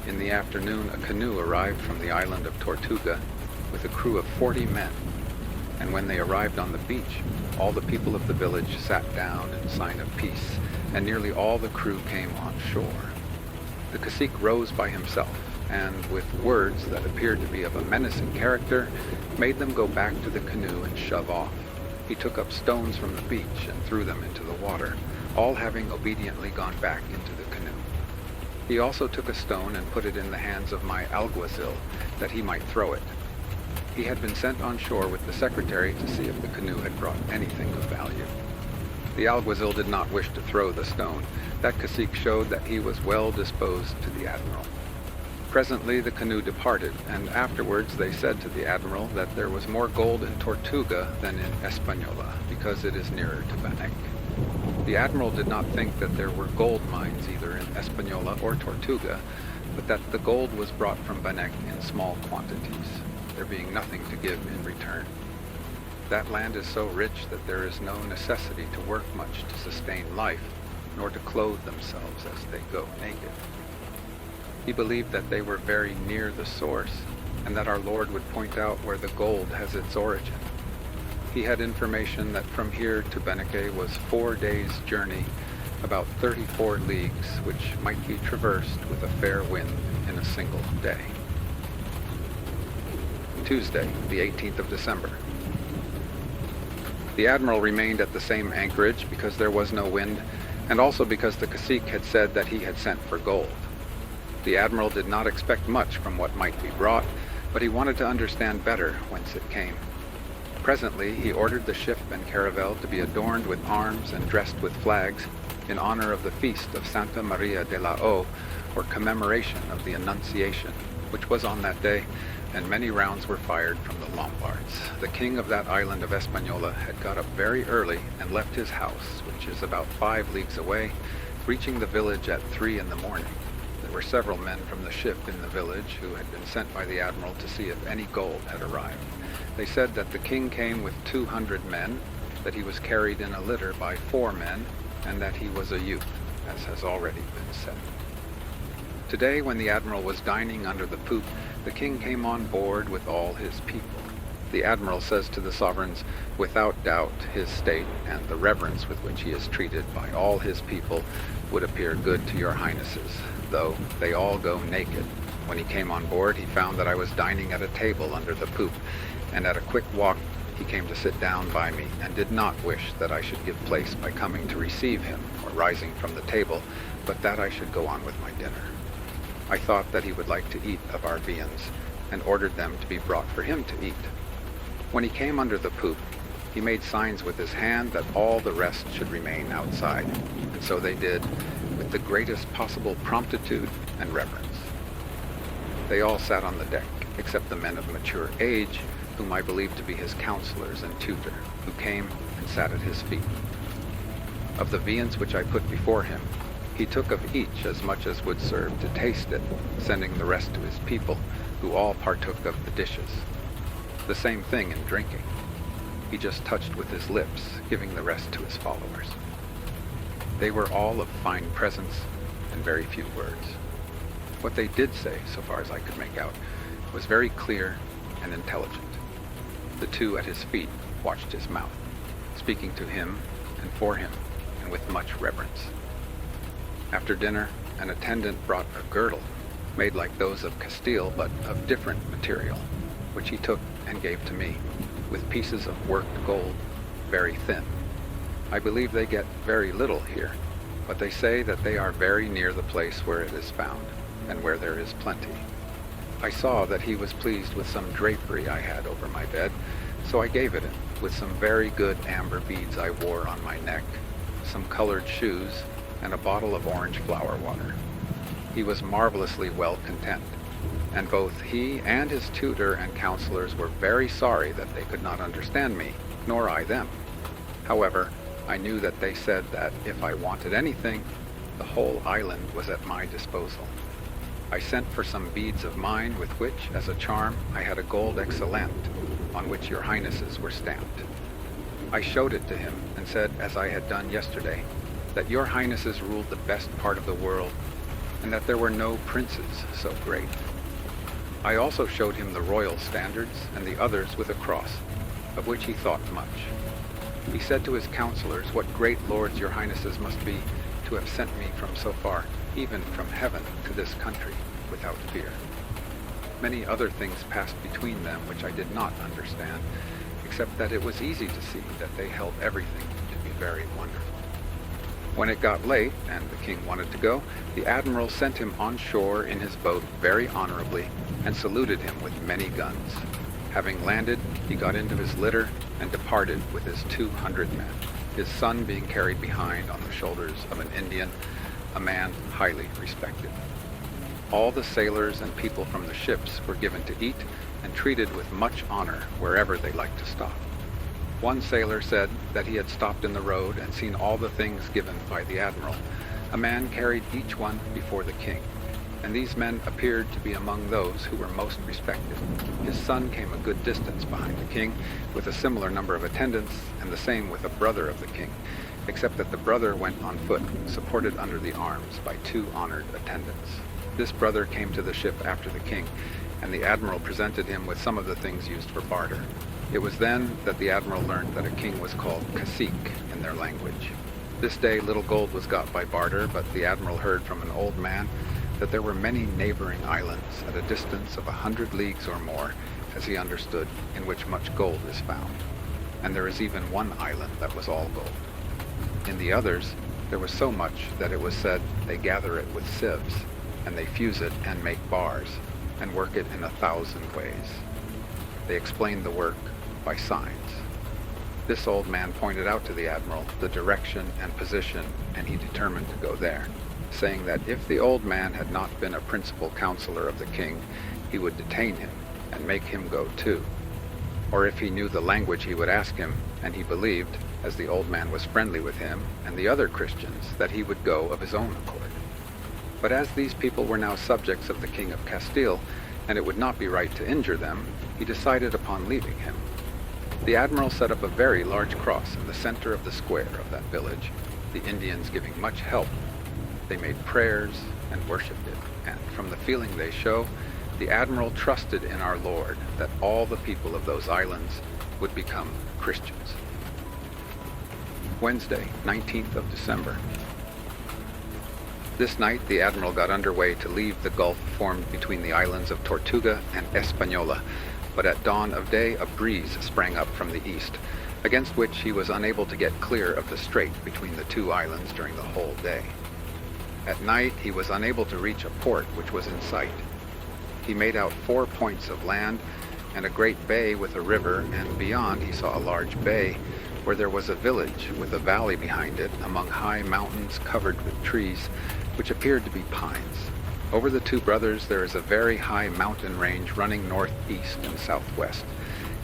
In the afternoon, a canoe arrived from the island of Tortuga with a crew of 40 men, and when they arrived on the beach, all the people of the village sat down in sign of peace, and nearly all the crew came on shore. The cacique rose by himself, and with words that appeared to be of a menacing character, made them go back to the canoe and shove off. He took up stones from the beach and threw them into the water, all having obediently gone back into the canoe. He also took a stone and put it in the hands of my alguazil, that he might throw it. He had been sent on shore with the secretary to see if the canoe had brought anything of value. The alguazil did not wish to throw the stone. That cacique showed that he was well disposed to the admiral. Presently the canoe departed, and afterwards they said to the admiral that there was more gold in Tortuga than in Española, because it is nearer to Banec. The admiral did not think that there were gold mines either in Española or Tortuga, but that the gold was brought from Banec in small quantities, there being nothing to give in return. That land is so rich that there is no necessity to work much to sustain life, nor to clothe themselves as they go naked. He believed that they were very near the source, and that our Lord would point out where the gold has its origin. He had information that from here to Beneke was 4 days' journey, about 34 leagues, which might be traversed with a fair wind in a single day. Tuesday, the 18th of December. The admiral remained at the same anchorage because there was no wind, and also because the cacique had said that he had sent for gold. The admiral did not expect much from what might be brought, but he wanted to understand better whence it came. Presently he ordered the ship and caravel to be adorned with arms and dressed with flags in honor of the feast of Santa Maria de la O, or commemoration of the Annunciation, which was on that day, and many rounds were fired from the Lombards. The king of that island of Española had got up very early and left his house, which is about 5 leagues away, reaching the village at 3 in the morning. There were several men from the ship in the village who had been sent by the admiral to see if any gold had arrived. They said that the king came with 200 men, that he was carried in a litter by 4 men, and that he was a youth, as has already been said. Today, when the admiral was dining under the poop, the king came on board with all his people. The admiral says to the sovereigns, without doubt his state and the reverence with which he is treated by all his people would appear good to your highnesses, though they all go naked. When he came on board, he found that I was dining at a table under the poop, and at a quick walk he came to sit down by me, and did not wish that I should give place by coming to receive him, or rising from the table, but that I should go on with my dinner. I thought that he would like to eat of our viands, and ordered them to be brought for him to eat. When he came under the poop, he made signs with his hand that all the rest should remain outside, and so they did, with the greatest possible promptitude and reverence. They all sat on the deck, except the men of mature age, whom I believed to be his counselors and tutor, who came and sat at his feet. Of the viands which I put before him, he took of each as much as would serve to taste it, sending the rest to his people, who all partook of the dishes. The same thing in drinking. He just touched with his lips, giving the rest to his followers. They were all of fine presence and very few words. What they did say, so far as I could make out, was very clear and intelligent. The 2 at his feet watched his mouth, speaking to him and for him, and with much reverence. After dinner, an attendant brought a girdle, made like those of Castile, but of different material, which he took and gave to me, with pieces of worked gold, very thin. I believe they get very little here, but they say that they are very near the place where it is found, and where there is plenty. I saw that he was pleased with some drapery I had over my bed, so I gave it him, with some very good amber beads I wore on my neck, some colored shoes, and a bottle of orange flower water. He was marvelously well content, and both he and his tutor and counselors were very sorry that they could not understand me, nor I them. However, I knew that they said that if I wanted anything, the whole island was at my disposal. I sent for some beads of mine, with which, as a charm, I had a gold excellent, on which your highnesses were stamped. I showed it to him, and said, as I had done yesterday, that your highnesses ruled the best part of the world, and that there were no princes so great. I also showed him the royal standards, and the others with a cross, of which he thought much. He said to his counselors, what great lords your highnesses must be, to have sent me from so far, even from heaven to this country, without fear. Many other things passed between them which I did not understand, except that it was easy to see that they held everything to be very wonderful. When it got late, and the king wanted to go, the admiral sent him on shore in his boat very honorably, and saluted him with many guns. Having landed, he got into his litter, and departed with his 200 men, his son being carried behind on the shoulders of an Indian, a man highly respected. All the sailors and people from the ships were given to eat and treated with much honor wherever they liked to stop. One sailor said that he had stopped in the road and seen all the things given by the admiral. A man carried each one before the king, and these men appeared to be among those who were most respected. His son came a good distance behind the king, with a similar number of attendants, and the same with a brother of the king, except that the brother went on foot, supported under the arms by 2 honored attendants. This brother came to the ship after the king, and the admiral presented him with some of the things used for barter. It was then that the admiral learned that a king was called cacique in their language. This day little gold was got by barter, but the admiral heard from an old man that there were many neighboring islands at a distance of 100 leagues or more, as he understood, in which much gold is found. And there is even one island that was all gold. In the others, there was so much that it was said they gather it with sieves, and they fuse it and make bars, and work it in 1,000 ways. They explained the work by signs. This old man pointed out to the admiral the direction and position, and he determined to go there, saying that if the old man had not been a principal counselor of the king, he would detain him and make him go too. Or if he knew the language, he would ask him, and he believed, as the old man was friendly with him and the other Christians, that he would go of his own accord. But as these people were now subjects of the King of Castile, and it would not be right to injure them, he decided upon leaving him. The admiral set up a very large cross in the center of the square of that village, the Indians giving much help. They made prayers and worshipped it, and from the feeling they show, the admiral trusted in our Lord that all the people of those islands would become Christians. Wednesday, 19th of December. This night the admiral got underway to leave the gulf formed between the islands of Tortuga and Española, but at dawn of day a breeze sprang up from the east, against which he was unable to get clear of the strait between the 2 islands during the whole day. At night he was unable to reach a port which was in sight. He made out 4 points of land and a great bay with a river, and beyond he saw a large bay where there was a village with a valley behind it among high mountains covered with trees, which appeared to be pines. Over the 2 brothers there is a very high mountain range running northeast and southwest,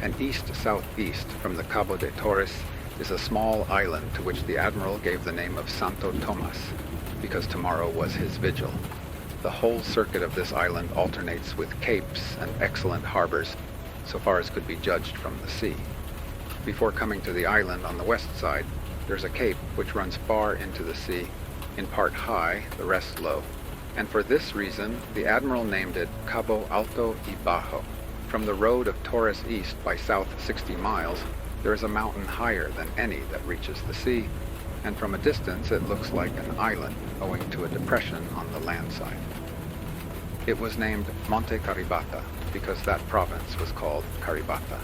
and east-southeast from the Cabo de Torres is a small island to which the admiral gave the name of Santo Tomas, because tomorrow was his vigil. The whole circuit of this island alternates with capes and excellent harbors, so far as could be judged from the sea. Before coming to the island on the west side, there's a cape which runs far into the sea, in part high, the rest low, and for this reason the admiral named it Cabo Alto y Bajo. From the road of Torres east by south 60 miles, there is a mountain higher than any that reaches the sea, and from a distance it looks like an island owing to a depression on the land side. It was named Monte Caribata because that province was called Caribata.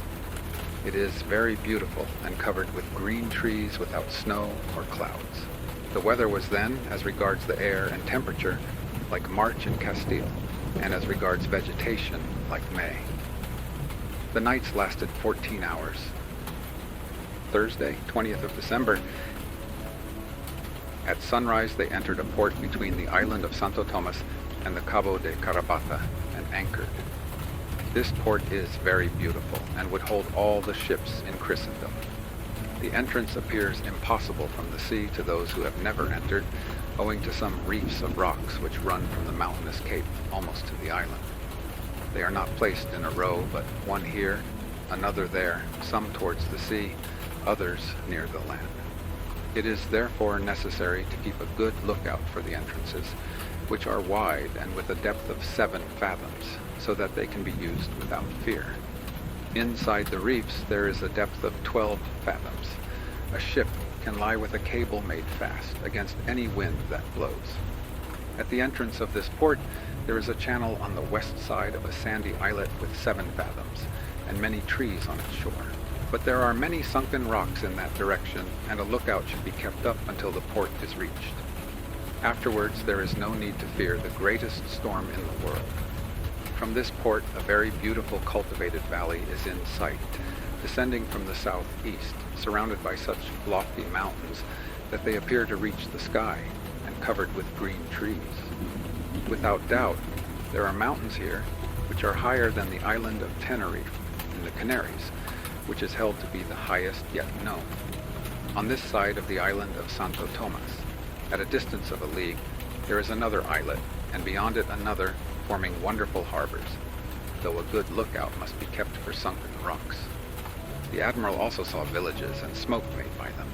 It is very beautiful and covered with green trees without snow or clouds. The weather was then, as regards the air and temperature, like March in Castile, and as regards vegetation, like May. The nights lasted 14 hours. Thursday, 20th of December, at sunrise they entered a port between the island of Santo Tomas and the Cabo de Carabata and anchored. This port is very beautiful and would hold all the ships in Christendom. The entrance appears impossible from the sea to those who have never entered, owing to some reefs of rocks which run from the mountainous cape almost to the island. They are not placed in a row, but one here, another there, some towards the sea, others near the land. It is therefore necessary to keep a good lookout for the entrances, which are wide and with a depth of 7 fathoms, so that they can be used without fear. Inside the reefs there is a depth of 12 fathoms. A ship can lie with a cable made fast against any wind that blows. At the entrance of this port there is a channel on the west side of a sandy islet with 7 fathoms, and many trees on its shore. But there are many sunken rocks in that direction, and a lookout should be kept up until the port is reached. Afterwards there is no need to fear the greatest storm in the world. From this port a very beautiful cultivated valley is in sight, descending from the southeast, surrounded by such lofty mountains that they appear to reach the sky, and covered with green trees. Without doubt, There are mountains here which are higher than the island of Tenerife in the Canaries, which is held to be the highest yet known. On this side of the island of Santo Tomas, at a distance of a league, there is another islet, and beyond it another, forming wonderful harbors, though a good lookout must be kept for sunken rocks. The admiral also saw villages and smoke made by them.